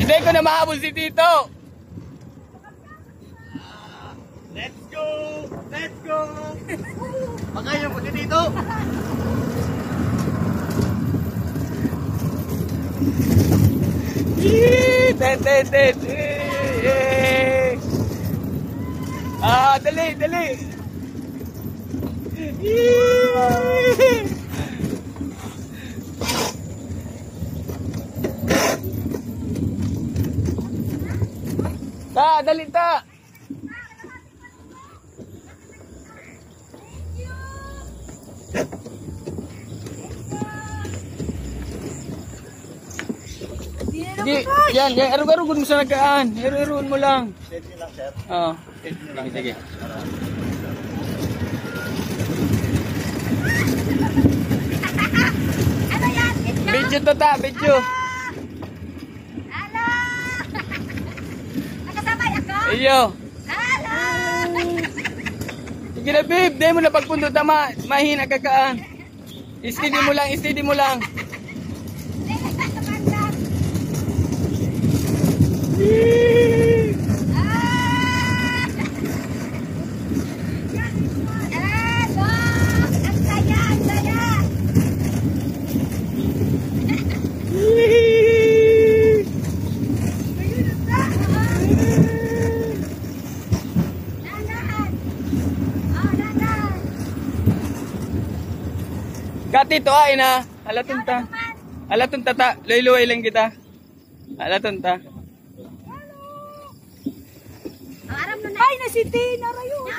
Hindi ko na mahabol si Tito. Let's go! Let's go! Pagkayo ko si Tito. Dali, dali. Dali ta. Sige, yan, arug-arug mo sa nagaan. Iruin mo lang. Steady lang, sir. Oo. Sige. Ano yan? Video to ta, video. Hello! Nakasabay ako? Iyo. Hello! Sige na, babe. Dahil mo na pagpundo tama. Mahina kakaan. Steady mo lang, steady mo lang. Kati to ay na. Alatun ta. Alatun ta ta. Luy-luy lang kita. Alatun ta. Ay, na si Tina rayo.